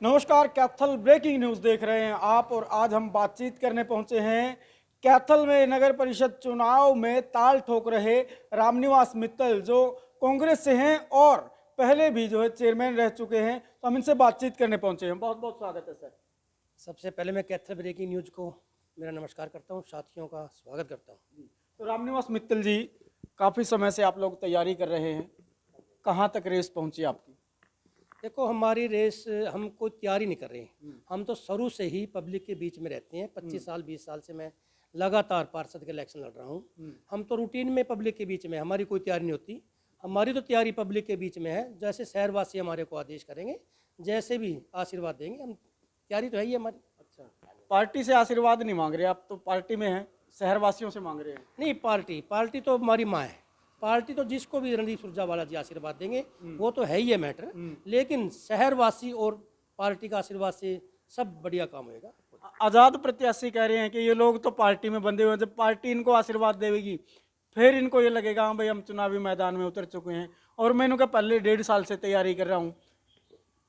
नमस्कार, Kaithal breaking news देख रहे हैं आप। और आज हम बातचीत करने पहुंचे हैं कैथल में नगर परिषद चुनाव में ताल ठोक रहे रामनिवास मित्तल, जो कांग्रेस से हैं और पहले भी जो है चेयरमैन रह चुके हैं। तो हम इनसे बातचीत करने पहुंचे हैं। बहुत बहुत स्वागत है सर। सबसे पहले मैं कैथल ब्रेकिंग न्यूज़ को मेरा नमस्कार करता हूँ, साथियों का स्वागत करता हूँ। तो रामनिवास मित्तल जी, काफ़ी समय से आप लोग तैयारी कर रहे हैं, कहाँ तक रेस पहुंची आपकी? देखो, हमारी रेस हम कोई तैयारी नहीं कर रहे हैं। हम तो शुरू से ही पब्लिक के बीच में रहते हैं। 25 साल 20 साल से मैं लगातार पार्षद के इलेक्शन लड़ रहा हूँ। हम तो रूटीन में पब्लिक के बीच में, हमारी कोई तैयारी नहीं होती। हमारी तो तैयारी पब्लिक के बीच में है। जैसे शहरवासी हमारे को आदेश करेंगे, जैसे भी आशीर्वाद देंगे, हम तैयारी तो है ही हमारी। अच्छा, पार्टी से आशीर्वाद नहीं मांग रहे आप, तो पार्टी में हैं, शहरवासियों से मांग रहे हैं। नहीं, पार्टी पार्टी तो हमारी माँ है। पार्टी तो जिसको भी रणदीप सुरजेवाला जी आशीर्वाद देंगे वो तो है ही है मैटर। लेकिन शहरवासी और पार्टी का आशीर्वाद से सब बढ़िया काम होएगा। आजाद प्रत्याशी कह रहे हैं कि ये लोग तो पार्टी में बंधे हुए हैं, जब पार्टी इनको आशीर्वाद देगी फिर इनको ये लगेगा हाँ भाई हम चुनावी मैदान में उतर चुके हैं। और मैं इनका पहले 1.5 साल से तैयारी कर रहा हूँ।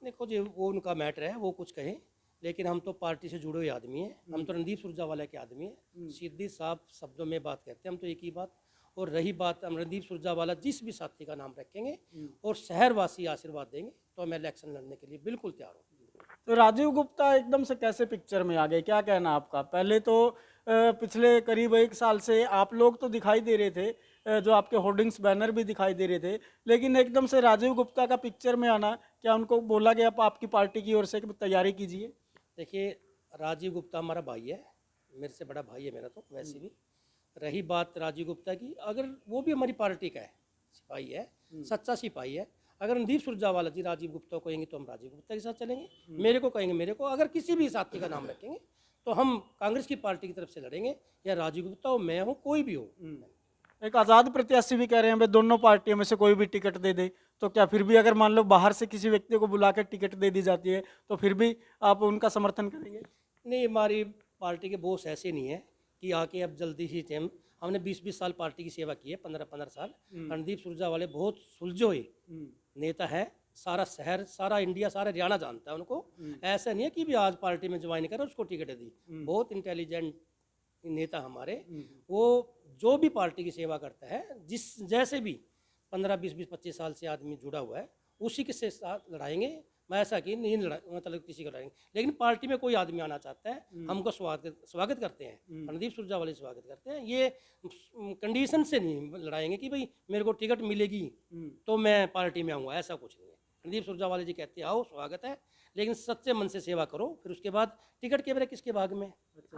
देखो जी, वो उनका मैटर है, वो कुछ कहें, लेकिन हम तो पार्टी से जुड़े हुए आदमी हैं। हम तो रणदीप सुरजेवाला के आदमी हैं। सीधी साफ शब्दों में बात कहते हैं हम तो, एक ही बात। और रही बात, हम रणदीप सुरजेवाला जिस भी साथी का नाम रखेंगे और शहरवासी आशीर्वाद देंगे तो मैं इलेक्शन लड़ने के लिए बिल्कुल तैयार हूँ। तो राजीव गुप्ता एकदम से कैसे पिक्चर में आ गए, क्या कहना आपका? पहले तो पिछले करीब 1 साल से आप लोग तो दिखाई दे रहे थे, जो आपके होर्डिंग्स बैनर भी दिखाई दे रहे थे, लेकिन एकदम से राजीव गुप्ता का पिक्चर में आना, क्या उनको बोला गया आपकी पार्टी की ओर से कि तैयारी कीजिए? देखिए, राजीव गुप्ता हमारा भाई है, मेरे से बड़ा भाई है मेरा तो वैसे भी। रही बात राजीव गुप्ता की, अगर वो भी हमारी पार्टी का है, सिपाही है, सच्चा सिपाही है। अगर रणदीप सुरजेवाला जी राजीव गुप्ता को कहेंगे तो हम राजीव गुप्ता के साथ चलेंगे, मेरे को कहेंगे मेरे को। अगर किसी भी साथी का नाम रखेंगे तो हम कांग्रेस की पार्टी की तरफ से लड़ेंगे, या राजीव गुप्ता हो, मैं हूँ, कोई भी हो। एक आज़ाद प्रत्याशी भी कह रहे हैं भाई दोनों पार्टियों में से कोई भी टिकट दे दे, तो क्या फिर भी अगर मान लो बाहर से किसी व्यक्ति को बुला कर टिकट दे दी जाती है तो फिर भी आप उनका समर्थन करेंगे? नहीं, हमारी पार्टी के बॉस ऐसे नहीं है कि आके अब जल्दी ही टेम। हमने 20-20 साल पार्टी की सेवा की है, 15-15 साल। रणदीप सुरजेवाला बहुत सुलझे हुए नेता है। सारा शहर, सारा इंडिया, सारा हरियाणा जानता है उनको। ऐसा नहीं है कि भी आज पार्टी में ज्वाइन करा उसको टिकट दी। बहुत इंटेलिजेंट नेता हमारे। वो जो भी पार्टी की सेवा करता है, जिस जैसे भी 15-20-25 साल से आदमी जुड़ा हुआ है, उसी के से साथ लड़ाएंगे। मैं ऐसा कि नहीं लड़ा, मतलब किसी को लड़ाएंगे। लेकिन पार्टी में कोई आदमी आना चाहता है, हमको स्वागत स्वागत करते हैं, रणदीप सुरजेवाला स्वागत करते हैं। ये कंडीशन से नहीं लड़ाएंगे कि भाई मेरे को टिकट मिलेगी तो मैं पार्टी में आऊँगा, ऐसा कुछ नहीं है। रणदीप सुरजेवाला जी कहते हैं आओ, स्वागत है, लेकिन सच्चे मन से सेवा करो, फिर उसके बाद टिकट के मेरे किसके भाग में।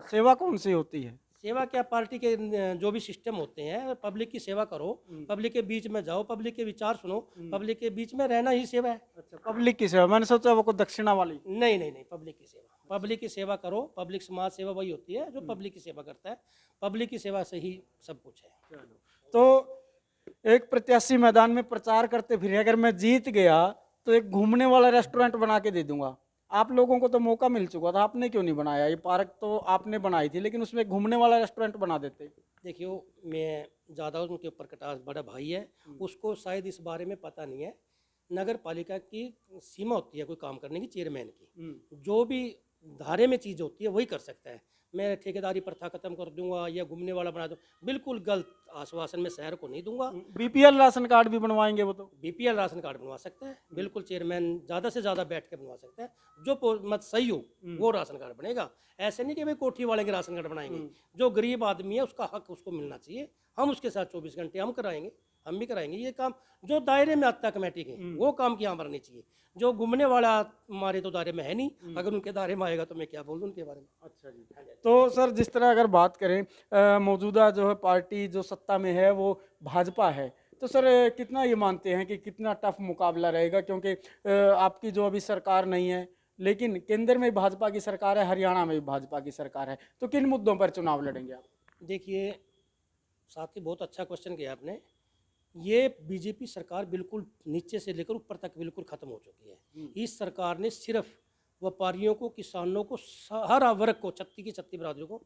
सेवा कौन सी होती है? सेवा क्या, पार्टी के जो भी सिस्टम होते हैं, पब्लिक की सेवा करो, पब्लिक के बीच में जाओ, पब्लिक के विचार सुनो, पब्लिक के बीच में रहना ही सेवा है। अच्छा, पब्लिक की सेवा, मैंने सोचा वो कोई दक्षिणा वाली। नहीं नहीं नहीं, पब्लिक की सेवा, पब्लिक की सेवा करो। पब्लिक समाज सेवा वही होती है जो पब्लिक की सेवा करता है। पब्लिक की सेवा से ही सब कुछ है। तो एक प्रत्याशी मैदान में प्रचार करते फिर अगर मैं जीत गया तो एक घूमने वाला रेस्टोरेंट बना के दे दूंगा। आप लोगों को तो मौका मिल चुका था, आपने क्यों नहीं बनाया? ये पार्क तो आपने बनाई थी, लेकिन उसमें घूमने वाला रेस्टोरेंट बना देते। देखियो, मैं ज़्यादा उनके ऊपर कटास, बड़ा भाई है, उसको शायद इस बारे में पता नहीं है। नगर पालिका की सीमा होती है कोई काम करने की, चेयरमैन की। जो भी धारे में चीज़ होती है वही कर सकता है। मैं ठेकेदारी प्रथा खत्म कर दूंगा या घूमने वाला बना दूँ, बिल्कुल गलत आश्वासन मैं शहर को नहीं दूंगा। बीपीएल राशन कार्ड भी बनवाएंगे वो तो? बीपीएल राशन कार्ड बनवा सकता है, बिल्कुल चेयरमैन ज़्यादा से ज़्यादा बैठ के बनवा सकता है। जो मत सही हो वो राशन कार्ड बनेगा। ऐसे नहीं कि भाई कोठी वाले के राशन कार्ड बनाएंगे। जो गरीब आदमी है उसका हक उसको मिलना चाहिए। हम उसके साथ 24 घंटे हम कराएंगे, हम भी कराएंगे ये काम। जो दायरे में आता कमेटी के वो काम की यहाँ बननी चाहिए। जो घूमने वाला हमारे तो दायरे में है नहीं, अगर उनके दायरे में आएगा तो मैं क्या बोलूँ उनके बारे में। अच्छा जी। तो सर, जिस तरह अगर बात करें, मौजूदा जो है पार्टी जो सत्ता में है वो भाजपा है, तो सर कितना ये मानते हैं कि कितना टफ मुकाबला रहेगा? क्योंकि आपकी जो अभी सरकार नहीं है, लेकिन केंद्र में भी भाजपा की सरकार है, हरियाणा में भी भाजपा की सरकार है, तो किन मुद्दों पर चुनाव लड़ेंगे आप? देखिए साथी, बहुत अच्छा क्वेश्चन किया आपने। ये बीजेपी सरकार बिल्कुल नीचे से लेकर ऊपर तक बिल्कुल ख़त्म हो चुकी है। इस सरकार ने सिर्फ व्यापारियों को, किसानों को, हर वर्ग को, छत्ती की छत्ती बरादरी को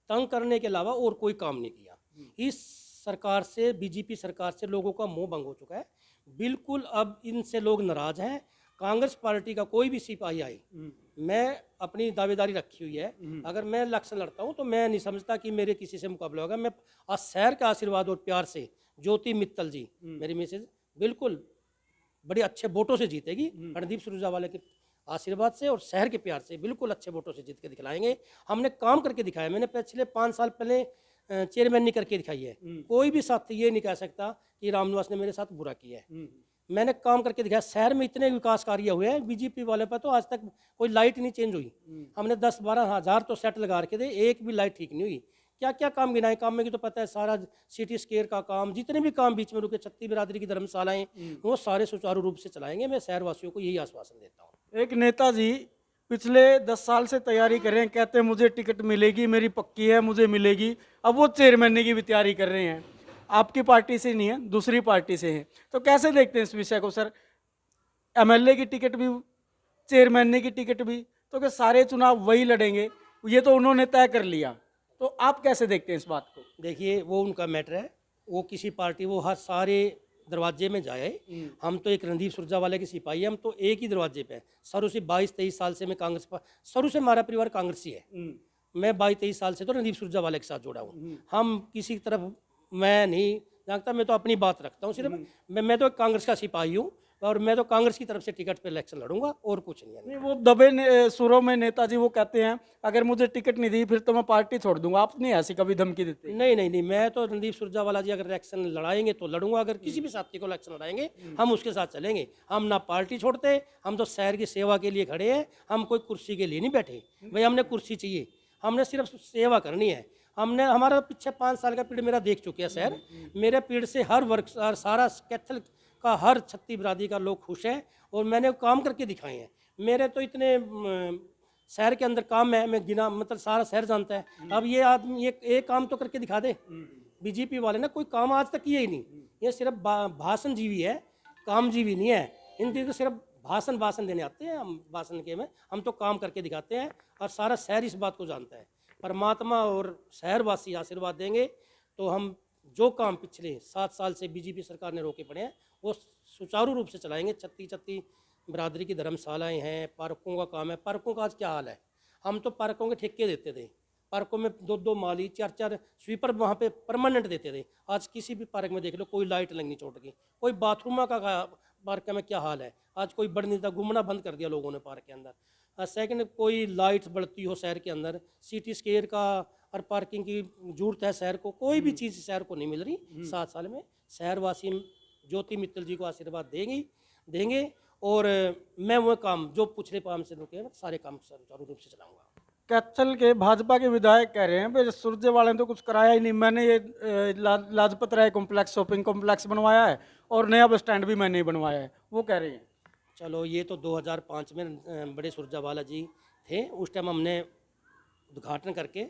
तंग करने के अलावा और कोई काम नहीं किया। इस सरकार से, बीजेपी सरकार से लोगों का मोह भंग हो चुका है। बिल्कुल अब इनसे लोग नाराज़ हैं। कांग्रेस पार्टी का कोई भी सिपाही आए, मैं अपनी दावेदारी रखी हुई है, अगर मैं इलेक्शन लड़ता हूँ तो मैं नहीं समझता कि मेरे किसी से मुकाबला होगा। मैं आज शहर का आशीर्वाद और प्यार से ज्योति मित्तल जी, मेरी मिसेज, बिल्कुल बड़े अच्छे वोटों से जीतेगी। रणदीप सुरजेवाला के आशीर्वाद से और शहर के प्यार से बिल्कुल अच्छे वोटों से जीत के दिखलाएंगे। हमने काम करके दिखाया। मैंने पिछले 5 साल पहले चेयरमैन नहीं करके दिखाई है। कोई भी साथी ये नहीं कह सकता कि रामनिवास ने मेरे साथ बुरा किया है। मैंने काम करके दिखाया। शहर में इतने विकास कार्य हुए हैं, बीजेपी वाले पर तो आज तक कोई लाइट नहीं चेंज हुई। हमने 10-12 हज़ार तो सेट लगा रखे थे, एक भी लाइट ठीक नहीं हुई। क्या क्या काम गिनाए, काम में की तो पता है, सारा सिटी स्केयर का काम, जितने भी काम बीच में रुके, छत्ती बिरादरी की धर्मशालाएं, वो सारे सुचारू रूप से चलाएंगे। मैं शहरवासियों को यही आश्वासन देता हूँ। एक नेताजी पिछले 10 साल से तैयारी कर रहे हैं, कहते हैं मुझे टिकट मिलेगी, मेरी पक्की है, मुझे मिलेगी। अब वो चेयरमैन की भी तैयारी कर रहे हैं, आपकी पार्टी से नहीं है, दूसरी पार्टी से है। तो कैसे देखते हैं इस विषय को सर? एमएलए की टिकट भी, चेयरमैन की टिकट भी, तो क्या सारे चुनाव वही लड़ेंगे? ये तो उन्होंने तय कर लिया। तो आप कैसे देखते हैं इस बात को? देखिए, वो उनका मैटर है। वो किसी पार्टी, वो हर सारे दरवाजे में जाए। हम तो एक रणदीप सुरजेवाला के सिपाही हैं, हम तो एक ही दरवाजे पे हैं। शुरू से 22-23 साल से मैं कांग्रेस पर, शुरू से हमारा परिवार कांग्रेसी है। मैं 22-23 साल से तो रणदीप सुरजेवाला के साथ जुड़ा हूँ। हम किसी की तरफ मैं नहीं जानता, मैं तो अपनी बात रखता हूँ सिर्फ। मैं तो एक कांग्रेस का सिपाही हूँ और मैं तो कांग्रेस की तरफ से टिकट पे इलेक्शन लड़ूंगा और कुछ नहीं है। नहीं, वो सुरों में नेताजी वो कहते हैं अगर मुझे टिकट नहीं दी फिर तो मैं पार्टी छोड़ दूंगा। आप नहीं ऐसी कभी धमकी देते? नहीं नहीं नहीं, मैं तो रणदीप सुरजेवाला जी अगर इलेक्शन लड़ाएंगे तो लड़ूंगा। अगर किसी भी साथी को इलेक्शन लड़ाएंगे हम उसके साथ चलेंगे। हम ना पार्टी छोड़ते, हम तो शहर की सेवा के लिए खड़े हैं। हम कोई कुर्सी के लिए नहीं बैठे भाई, हमने कुर्सी चाहिए, हमने सिर्फ सेवा करनी है। हमने, हमारा पीछे 5 साल का पीरियड मेरा देख चुके हैं शहर। मेरे पीरियड से हर वर्ग, सारा कैथल का, हर छत्ती बिरादरी का लोग खुश हैं और मैंने काम करके दिखाए हैं। मेरे तो इतने शहर के अंदर काम है, मैं गिना, मतलब सारा शहर जानता है। अब ये आदमी एक काम तो करके दिखा दे। बीजेपी वाले ना कोई काम आज तक किए ही नहीं। ये सिर्फ भाषण जीवी है, काम जीवी नहीं है। इनकी तो सिर्फ भाषण देने आते हैं। हम भाषण के में, हम तो काम करके दिखाते हैं और सारा शहर इस बात को जानता है। परमात्मा और शहरवासी आशीर्वाद देंगे तो हम जो काम पिछले 7 साल से बीजेपी सरकार ने रोके पड़े हैं वो सुचारू रूप से चलाएंगे। छत्ती बिरादरी की धर्मशालाएं हैं, पार्कों का काम है। पार्कों का आज क्या हाल है? हम तो पार्कों के ठेके देते थे, पार्कों में 2-2 माली, 4-4 स्वीपर वहाँ पे परमानेंट देते थे। आज किसी भी पार्क में देख लो, कोई लाइट लगनी छोड़ गई, कोई बाथरूम का पार्क में क्या हाल है। आज कोई बढ़ नहीं था, घूमना बंद कर दिया लोगों ने पार्क के अंदर। सेकंड, कोई लाइट्स बढ़ती हो शहर के अंदर, सिटी स्केयर का और पार्किंग की जरूरत है शहर को, कोई भी चीज़ शहर को नहीं मिल रही। 7 साल में शहरवासी ज्योति मित्तल जी को आशीर्वाद देंगे और मैं वो काम जो पिछले 5 से रुके हैं सारे काम सुचारू रूप से चलाऊंगा। कैथल के भाजपा के विधायक कह रहे हैं भाई सुरजेवाला ने तो कुछ कराया ही नहीं। मैंने ये Lajpat Rai complex, shopping complex बनवाया है और नया बस स्टैंड भी मैंने ही बनवाया है, वो कह रहे हैं। चलो, ये तो 2005 में बड़े सुरजेवाला जी थे, उस टाइम हमने उद्घाटन करके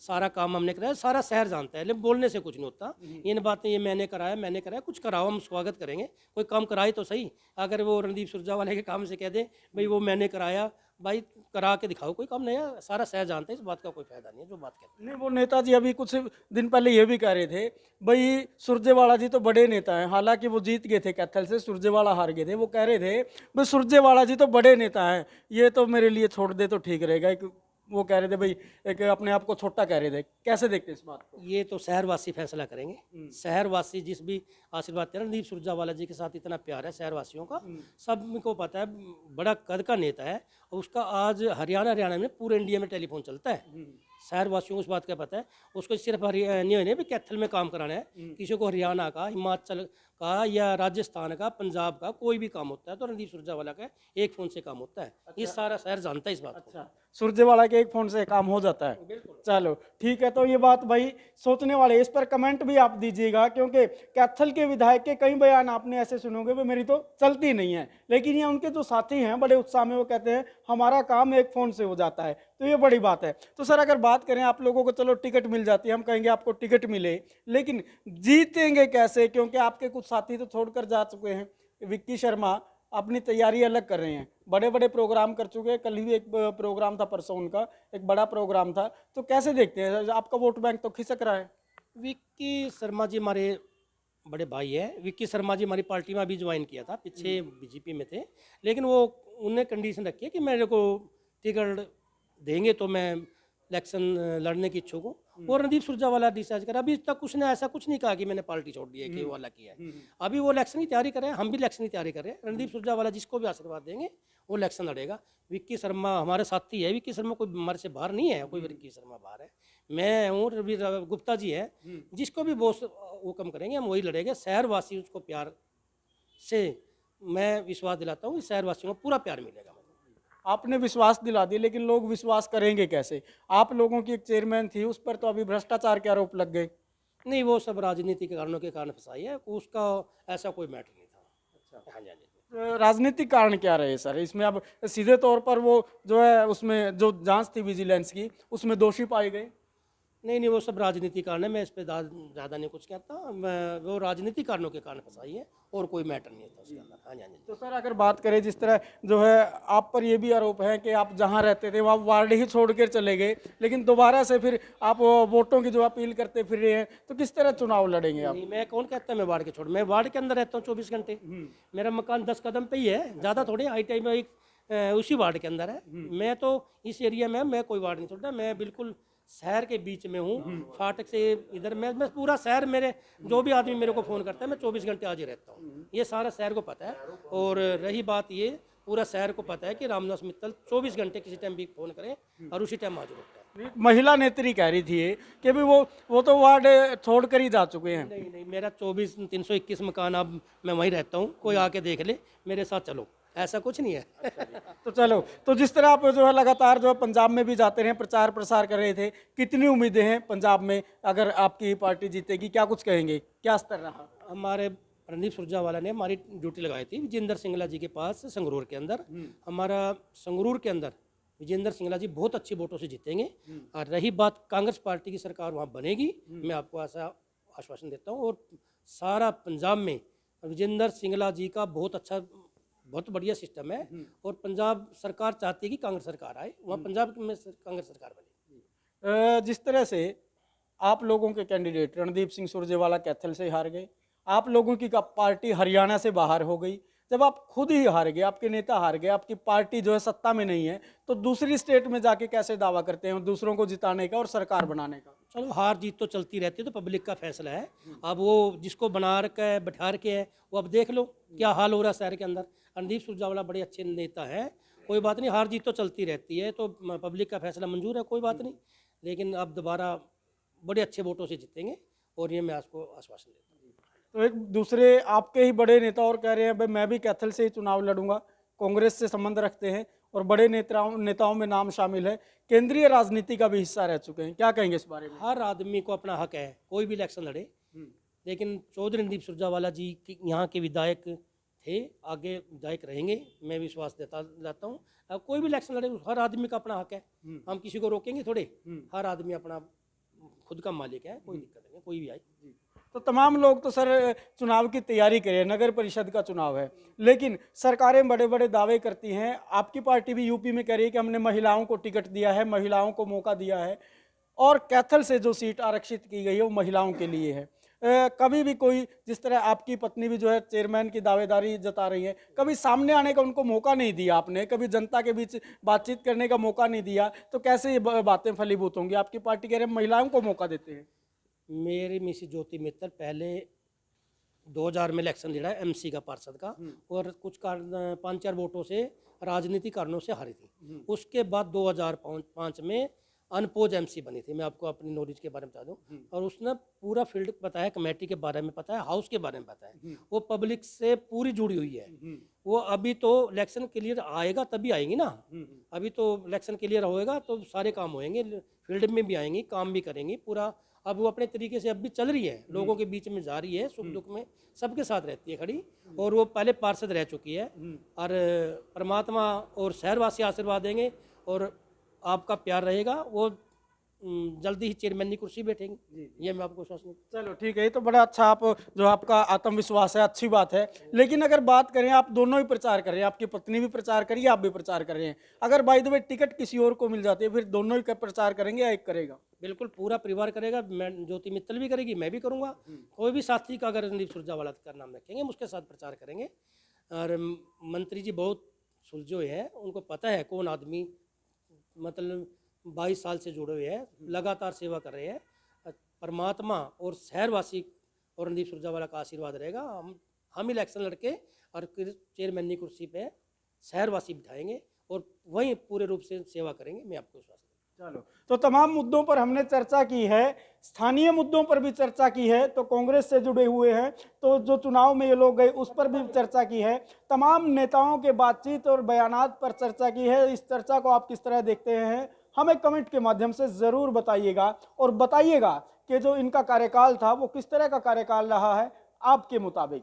सारा काम हमने कराया। सारा शहर जानता है, लेकिन बोलने से कुछ नहीं होता। इन बातें ये मैंने कराया, कुछ कराओ, हम स्वागत करेंगे। कोई काम कराए तो सही। अगर वो रणदीप सुरजेवाला के काम से कह दे भाई वो मैंने कराया, भाई करा के दिखाओ कोई काम नया। सारा शहर जानता है, इस बात का कोई फायदा नहीं है जो बात कहते हैं। नहीं, वो नेताजी अभी कुछ दिन पहले ये भी कह रहे थे भाई सुरजेवाला जी तो बड़े नेता हैं। हालांकि वो जीत गए थे कैथल से, सुरजेवाला हार गए थे। वो कह रहे थे भाई सुरजेवाला जी तो बड़े नेता हैं, ये तो मेरे लिए छोड़ दे तो ठीक रहेगा। एक वो कह रहे थे भाई, एक अपने आप को छोटा कह रहे थे। कैसे देखते हैं इस बात को? ये तो शहरवासी फैसला करेंगे। शहरवासी जिस भी आशीर्वाद दे रहे हैं, रणदीप सुरजेवाला जी के साथ इतना प्यार है शहरवासियों का, सबको पता है। बड़ा कद का नेता है और उसका आज हरियाणा में पूरे इंडिया में टेलीफोन चलता है। शहरवासियों को उस बात का पता है। उसको सिर्फ नहीं भी कैथल में काम कराना है, किसी को हरियाणा का, हिमाचल का या राजस्थान का, पंजाब का कोई भी काम होता है तो रणदीप सुरजेवाला का एक फ़ोन से काम होता है। ये सारा शहर जानता है इस बात को। अच्छा, सुरजेवाला के एक फोन से काम हो जाता है। चलो ठीक है, तो ये बात भाई सोचने वाले, इस पर कमेंट भी आप दीजिएगा क्योंकि कैथल के विधायक के कई बयान आपने ऐसे सुनोगे भाई मेरी तो चलती नहीं है, लेकिन ये उनके जो साथी हैं बड़े उत्साह में वो कहते हैं हमारा काम एक फोन से हो जाता है। तो ये बड़ी बात है। तो सर अगर बात करें आप लोगों को, चलो टिकट मिल जाती है, हम कहेंगे आपको टिकट मिले, लेकिन जीतेंगे कैसे? क्योंकि आपके कुछ साथी तो छोड़कर जा चुके हैं। विक्की शर्मा अपनी तैयारी अलग कर रहे हैं, बड़े बड़े प्रोग्राम कर चुके हैं। कल ही एक प्रोग्राम था, परसों उनका एक बड़ा प्रोग्राम था। तो कैसे देखते हैं? आपका वोट बैंक तो खिसक रहा है। विक्की शर्मा जी हमारे बड़े भाई है विक्की शर्मा जी, हमारी पार्टी में अभी ज्वाइन किया था, पीछे बीजेपी में थे, लेकिन वो उनने कंडीशन रखी है कि मेरे को टिकट देंगे तो मैं इलेक्शन लड़ने की इच्छुक हूँ। और रणदीप सुरजेवाला डिस्चार्ज करा, अभी तक उसने ऐसा कुछ नहीं कहा कि मैंने पार्टी छोड़ दी है कि वो अलग किया है। अभी वो इलेक्शन की तैयारी कर रहे हैं, हम भी इलेक्शन की तैयारी कर रहे हैं। रणदीप सुरजेवाला जिसको भी आशीर्वाद देंगे वो इलेक्शन लड़ेगा। विक्की शर्मा हमारे साथी है, विक्की शर्मा कोई हमारे से बाहर नहीं है, कोई विक्की शर्मा बाहर है, मैं हूँ, रवि गुप्ता जी है, जिसको भी बॉस हुक्म करेंगे हम वही लड़ेंगे। शहरवासी उसको प्यार से, मैं विश्वास दिलाता हूँ कि शहरवासियों को पूरा प्यार मिलेगा। आपने विश्वास दिला दिया, लेकिन लोग विश्वास करेंगे कैसे? आप लोगों की एक चेयरमैन थी, उस पर तो अभी भ्रष्टाचार के आरोप लग गए। नहीं, वो सब राजनीति के कारणों के कारण फंसाई है, उसका ऐसा कोई मैटर नहीं था। हाँ जी, हाँ जी। राजनीतिक कारण क्या रहे सर इसमें? अब सीधे तौर पर वो जो है उसमें जो जांच थी विजिलेंस की, उसमें दोषी पाए गए। नहीं नहीं, वो सब राजनीतिक कारण है, मैं इस पर ज़्यादा नहीं कुछ कहता, मैं वो राजनीतिक कारणों के कारण फंसाई है और कोई मैटर नहीं था उसके अंदर। हाँ जी, हाँ जी। तो सर अगर बात करें जिस तरह जो है आप पर ये भी आरोप है कि आप जहां रहते थे वहाँ वार्ड ही छोड़कर चले गए, लेकिन दोबारा से फिर आप वोटों की जो अपील करते फिर रहे हैं, तो किस तरह चुनाव लड़ेंगे आप? नहीं, मैं कौन कहता है मैं वार्ड के छोड़, मैं वार्ड के अंदर रहता हूँ 24 घंटे। मेरा मकान 10 कदम पे ही है, ज़्यादा थोड़ी ITI में एक उसी वार्ड के अंदर है। मैं तो इस एरिया में, मैं कोई वार्ड नहीं छोड़ता, मैं बिल्कुल शहर के बीच में हूँ। फाटक से इधर मैं पूरा शहर, मेरे जो भी आदमी मेरे को फ़ोन करता है मैं 24 घंटे आज ही रहता हूँ, ये सारा शहर को पता है। और रही बात ये, पूरा शहर को पता है कि रामदास मित्तल 24 घंटे किसी टाइम भी फ़ोन करें और उसी टाइम हाजिर होता है। महिला नेत्री कह रही थी ये कि भी वो तो वार्ड छोड़ कर ही जा चुके हैं। नहीं नहीं, मेरा 321 मकान, अब मैं वहीं रहता हूँ, कोई आके देख ले, मेरे साथ चलो, ऐसा कुछ नहीं है। तो चलो, तो जिस तरह आप जो है लगातार जो है पंजाब में भी जाते रहे, प्रचार प्रसार कर रहे थे, कितनी उम्मीदें हैं पंजाब में अगर आपकी पार्टी जीतेगी? क्या कुछ कहेंगे, क्या स्तर रहा? हमारे रणदीप सुरजेवाला ने हमारी ड्यूटी लगाई थी विजेंद्र सिंगला जी के पास संगरूर के अंदर। हमारा संगरूर के अंदर विजेंद्र सिंगला जी बहुत अच्छी वोटों से जीतेंगे। और रही बात कांग्रेस पार्टी की सरकार वहाँ बनेगी, मैं आपको ऐसा आश्वासन देता हूँ। और सारा पंजाब में विजेंद्र सिंगला जी का बहुत अच्छा, बहुत बढ़िया सिस्टम है। और पंजाब सरकार चाहती है कि कांग्रेस सरकार आए, वहाँ पंजाब में कांग्रेस सरकार बने। जिस तरह से आप लोगों के कैंडिडेट रणदीप सिंह सुरजेवाला कैथल से हार गए, आप लोगों की पार्टी हरियाणा से बाहर हो गई, जब आप खुद ही हार गए, आपके नेता हार गए, आपकी पार्टी जो है सत्ता में नहीं है, तो दूसरी स्टेट में जाके कैसे दावा करते हैं दूसरों को जिताने का और सरकार बनाने का? चलो, हार जीत तो चलती रहती है, तो पब्लिक का फैसला है। अब वो जिसको बना रखा है, बैठा रखे है, वो अब देख लो क्या हाल हो रहा है शहर के अंदर। रणदीप सुरजेवाला बड़े अच्छे नेता है, कोई बात नहीं, हार जीत तो चलती रहती है, तो पब्लिक का फैसला मंजूर है, कोई बात नहीं। लेकिन अब दोबारा बड़े अच्छे वोटों से जीतेंगे, और ये मैं आपको आश्वासन देता हूँ। तो एक दूसरे आपके ही बड़े नेता और कह रहे हैं भाई मैं भी कैथल से ही चुनाव लड़ूंगा, कांग्रेस से संबंध रखते हैं और बड़े नेताओं में नाम शामिल है, केंद्रीय राजनीति का भी हिस्सा रह चुके हैं, क्या कहेंगे इस बारे में? हर आदमी को अपना हक है, कोई भी इलेक्शन लड़े। लेकिन चौधरी रणदीप सुरजेवाला जी यहाँ के विधायक थे, आगे विधायक रहेंगे, मैं विश्वास देता हूँ। अब कोई भी इलेक्शन लड़े, हर आदमी का अपना हक है, हम किसी को रोकेंगे थोड़े। हर आदमी अपना खुद का मालिक है, कोई दिक्कत नहीं, कोई भी आए। तो तमाम लोग तो सर चुनाव की तैयारी करें, नगर परिषद का चुनाव है, लेकिन सरकारें बड़े बड़े दावे करती हैं। आपकी पार्टी भी यूपी में कह रही है कि हमने महिलाओं को टिकट दिया है, महिलाओं को मौका दिया है, और कैथल से जो सीट आरक्षित की गई है वो महिलाओं के लिए है। कभी भी कोई, जिस तरह आपकी पत्नी भी जो है चेयरमैन की दावेदारी जता रही है, कभी सामने आने का उनको मौका नहीं दिया आपने, कभी जनता के बीच बातचीत करने का मौका नहीं दिया, तो कैसे ये बातें फलीभूत होंगी? आपकी पार्टी कह रहे हैं महिलाओं को मौका देते हैं। मेरी मिसेज ज्योति मित्तल पहले 2000 में इलेक्शन लड़ा है MC का, पार्षद का, और कुछ कारण 5-4 वोटों से, राजनीतिक कारणों से हारी थी। उसके बाद 2005 में अनपोज MC बनी थी, मैं आपको अपनी नॉलेज के बारे में बता दूं। और उसने पूरा फील्ड बताया, कमेटी के बारे में पता है, हाउस के बारे में पता है, वो पब्लिक से पूरी जुड़ी हुई है। वो अभी तो इलेक्शन क्लियर आएगा तभी आएंगी ना, अभी तो इलेक्शन क्लियर होएगा तो सारे काम होएंगे, फील्ड में भी आएंगी, काम भी करेंगी पूरा। अब वो अपने तरीके से अब भी चल रही है, लोगों के बीच में जा रही है, सुख दुख में सबके साथ रहती है खड़ी। और वो पहले पार्षद रह चुकी है, और परमात्मा और शहरवासी आशीर्वाद देंगे और आपका प्यार रहेगा, वो जल्दी ही चेयरमैन की कुर्सी बैठेंगे, ये मैं आपको विश्वास नहीं। चलो ठीक है, ये तो बड़ा अच्छा, आप जो आपका आत्मविश्वास है, अच्छी बात है। लेकिन अगर बात करें, आप दोनों ही प्रचार कर रहे हैं, आपकी पत्नी भी प्रचार कर रही है, आप भी प्रचार कर रहे हैं, अगर बाय द वे टिकट किसी और को मिल जाती है, फिर दोनों ही का प्रचार करेंगे या एक करेगा? बिल्कुल पूरा परिवार करेगा, मैं ज्योति मित्तल भी करेगी, मैं भी करूंगा। कोई भी साथी का अगर रणदीप सुरजेवाला का नाम रखेंगे, हम उसके साथ प्रचार करेंगे। और मंत्री जी बहुत सुलझे हुए हैं, उनको पता है कौन आदमी मतलब 22 साल से जुड़े हुए हैं, लगातार सेवा कर रहे हैं। परमात्मा और शहरवासी और रणदीप सुरजेवाला का आशीर्वाद रहेगा। हम इलेक्शन लड़के और फिर चेयरमैन की कुर्सी पे शहरवासी बिठाएंगे और वहीं पूरे रूप से सेवा करेंगे, मैं आपको विश्वास दूं। चलो, तो तमाम मुद्दों पर हमने चर्चा की है, स्थानीय मुद्दों पर भी चर्चा की है, तो कांग्रेस से जुड़े हुए हैं, तो जो चुनाव में ये लोग गए उस पर भी चर्चा की है, तमाम नेताओं के बातचीत और बयानात पर चर्चा की है। इस चर्चा को आप किस तरह देखते हैं, हमें कमेंट के माध्यम से ज़रूर बताइएगा, और बताइएगा कि जो इनका कार्यकाल था वो किस तरह का कार्यकाल रहा है आपके मुताबिक।